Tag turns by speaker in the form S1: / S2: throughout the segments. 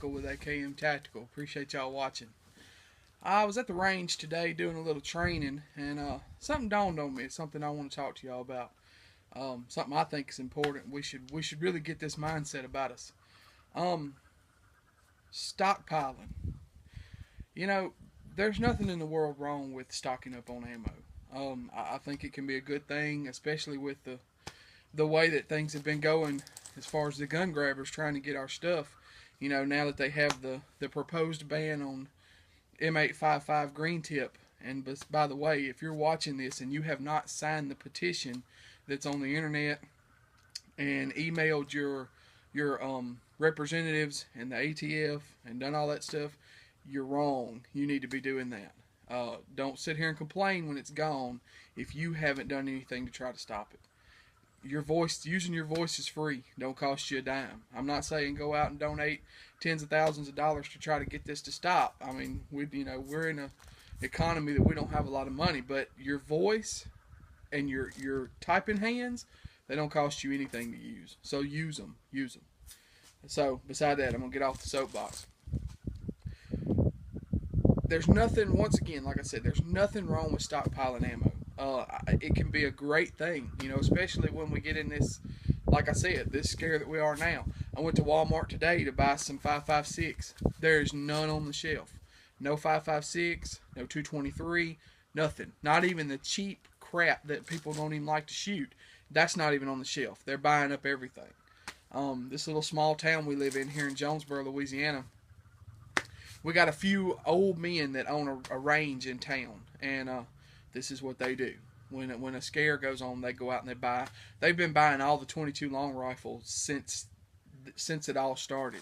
S1: Michael with AKM Tactical. Appreciate y'all watching. I was at the range today doing a little training, and something dawned on me. It's something I want to talk to y'all about. Something I think is important. We should really get this mindset about us. Um, Stockpiling. You know, there's nothing in the world wrong with stocking up on ammo. I think it can be a good thing, especially with the way that things have been going as far as the gun grabbers trying to get our stuff. You know, now that they have the proposed ban on M855 green tip. And by the way, if you're watching this and you have not signed the petition that's on the internet and emailed your representatives and the ATF and done all that stuff, you're wrong. You need to be doing that. Don't sit here and complain when it's gone if you haven't done anything to try to stop it. Using your voice is free. Don't cost you a dime. I'm not saying go out and donate tens of thousands of dollars to try to get this to stop. I mean, we're in a economy that we don't have a lot of money, but your voice and your typing hands, they don't cost you anything to use. So use them. So beside that, I'm gonna get off the soapbox. There's nothing. Once again, like I said, there's nothing wrong with stockpiling ammo. It can be a great thing, especially when we get in this, like I said, this scare that we are now. I went to Walmart today to buy some 5.56. There's none on the shelf. No 5.56, no 223, nothing. Not even the cheap crap that people don't even like to shoot. That's not even on the shelf. They're buying up everything. This little small town we live in here in Jonesboro, Louisiana, we got a few old men that own a range in town, and this is what they do. When a scare goes on, they go out and they buy. They've been buying all the 22 long rifles since it all started.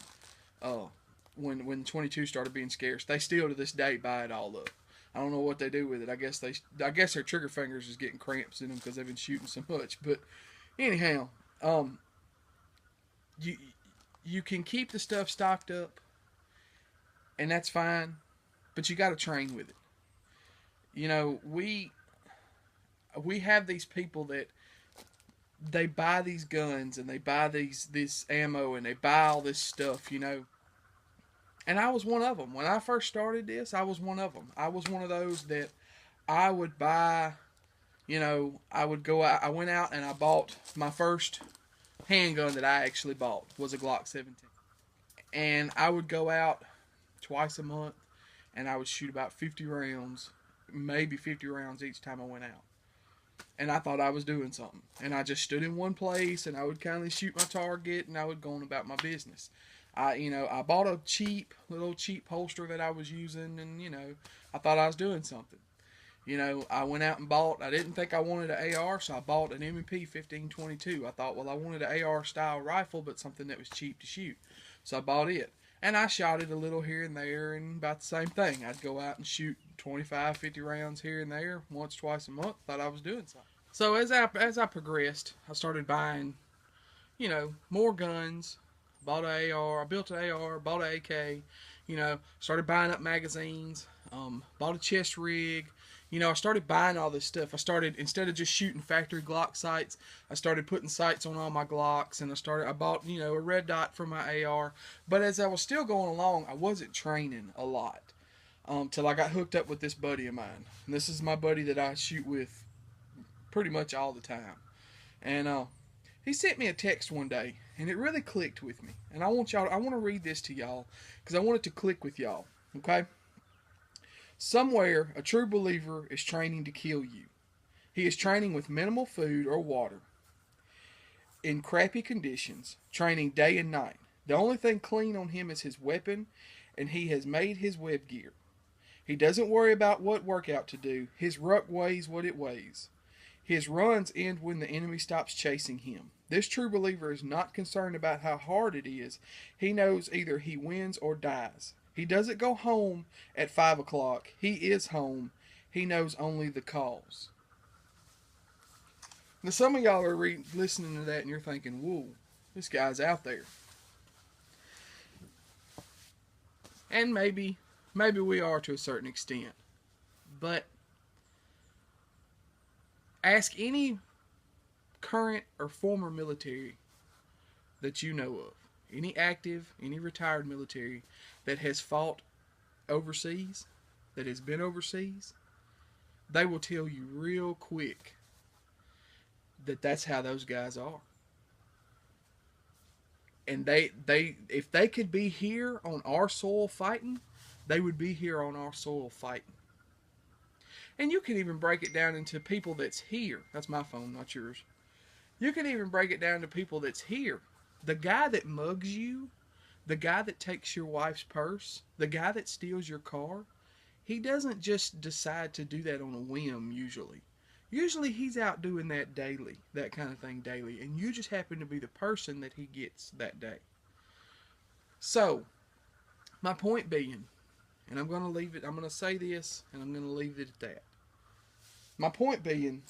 S1: When 22 started being scarce, they still to this day buy it all up. I don't know what they do with it. I guess their trigger fingers is getting cramps in them because they've been shooting so much. But anyhow, you can keep the stuff stocked up, and that's fine, but you got to train with it. We have these people that they buy these guns and they buy this ammo and they buy all this stuff, And I was one of them. When I first started this, I was one of them. I was one of those that I would buy, I would go out. I went out and I bought my first handgun that I actually bought was a Glock 17. And I would go out twice a month and I would shoot about 50 rounds, maybe 50 rounds each time I went out. And I thought I was doing something. And I just stood in one place and I would kind of shoot my target and I would go on about my business. I bought a little cheap holster that I was using, and I thought I was doing something. I went out and I didn't think I wanted an AR, so I bought an M&P 1522. I thought, well, I wanted an AR style rifle, but something that was cheap to shoot. So I bought it. And I shot it a little here and there, and about the same thing. I'd go out and shoot 25, 50 rounds here and there, once, twice a month. Thought I was doing something. So as I progressed, I started buying, more guns. Bought an AR, I built an AR, bought an AK, started buying up magazines, bought a chest rig, I started buying all this stuff. Instead of just shooting factory Glock sights, I started putting sights on all my Glocks, and I bought, a red dot for my AR. But as I was still going along, I wasn't training a lot, till I got hooked up with this buddy of mine. And this is my buddy that I shoot with pretty much all the time. And, he sent me a text one day, and it really clicked with me. And I want to read this to y'all, because I want it to click with y'all, okay? Somewhere, a true believer is training to kill you. He is training with minimal food or water, in crappy conditions, training day and night. The only thing clean on him is his weapon, and he has made his web gear. He doesn't worry about what workout to do. His ruck weighs what it weighs. His runs end when the enemy stops chasing him. This true believer is not concerned about how hard it is. He knows either he wins or dies. He doesn't go home at 5 o'clock. He is home. He knows only the cause. Now some of y'all are listening to that and you're thinking, whoa, this guy's out there. And maybe we are to a certain extent. But ask any current or former military that you know of. any active, any retired military that has fought overseas, that has been overseas, they will tell you real quick that that's how those guys are. And they if they could be here on our soil fighting, they would be here on our soil fighting. And you can even break it down into people that's here. That's my phone, not yours. You can even break it down to people that's here. The guy that mugs you, the guy that takes your wife's purse, the guy that steals your car, he doesn't just decide to do that on a whim usually. Usually he's out doing that daily, that kind of thing daily, and you just happen to be the person that he gets that day. So, my point being, and I'm going to leave it, I'm going to say this, and I'm going to leave it at that. My point being,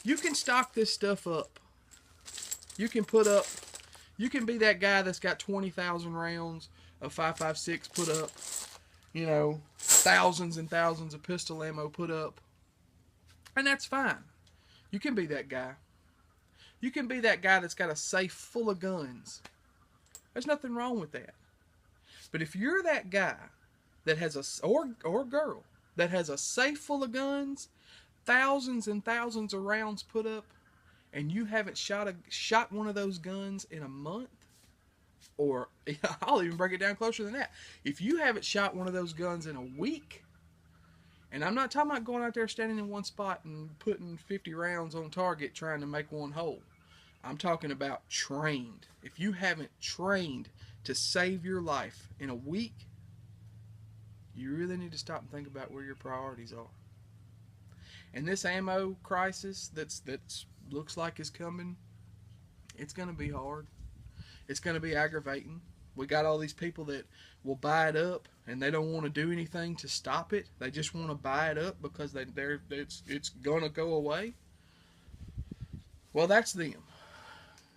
S1: you can stock this stuff up. You can be that guy that's got 20,000 rounds of 5.56 put up, thousands and thousands of pistol ammo put up. And that's fine. You can be that guy. You can be that guy that's got a safe full of guns. There's nothing wrong with that. But if you're that guy that has or girl that has a safe full of guns, thousands and thousands of rounds put up, and you haven't shot one of those guns in a month, or I'll even break it down closer than that. If you haven't shot one of those guns in a week, and I'm not talking about going out there standing in one spot and putting 50 rounds on target trying to make one hole. I'm talking about trained. If you haven't trained to save your life in a week, you really need to stop and think about where your priorities are. And this ammo crisis that's looks like is coming, it's going to be hard. It's going to be aggravating. We got all these people that will buy it up, and they don't want to do anything to stop it. They just want to buy it up because it's going to go away. Well, that's them.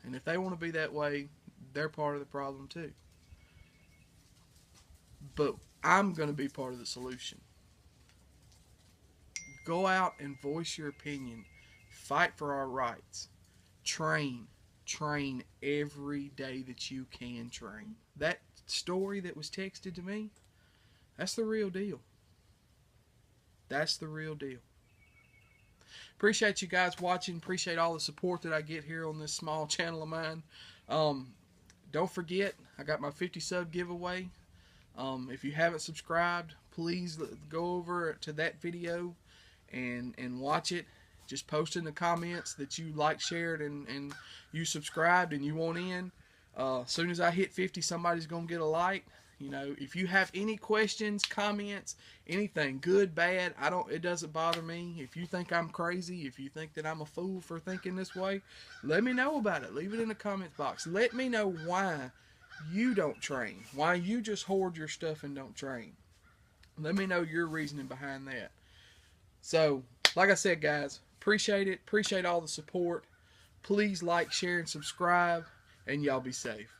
S1: And if they want to be that way, they're part of the problem too. But I'm going to be part of the solution. Go out and voice your opinion. Fight for our rights. Train every day that you can train. That story that was texted to me, that's the real deal. That's the real deal. Appreciate you guys watching. Appreciate all the support that I get here on this small channel of mine. Don't forget, I got my 50 sub giveaway. If you haven't subscribed, please go over to that video and watch it. Just post in the comments that you liked, shared, and you subscribed and you want in. As soon as I hit 50, somebody's going to get a like. If you have any questions, comments, anything, good, bad, it doesn't bother me. If you think I'm crazy, if you think that I'm a fool for thinking this way, let me know about it. Leave it in the comments box. Let me know why you don't train, why you just hoard your stuff and don't train. Let me know your reasoning behind that. So, like I said, guys, appreciate it. Appreciate all the support. Please like, share, and subscribe, and y'all be safe.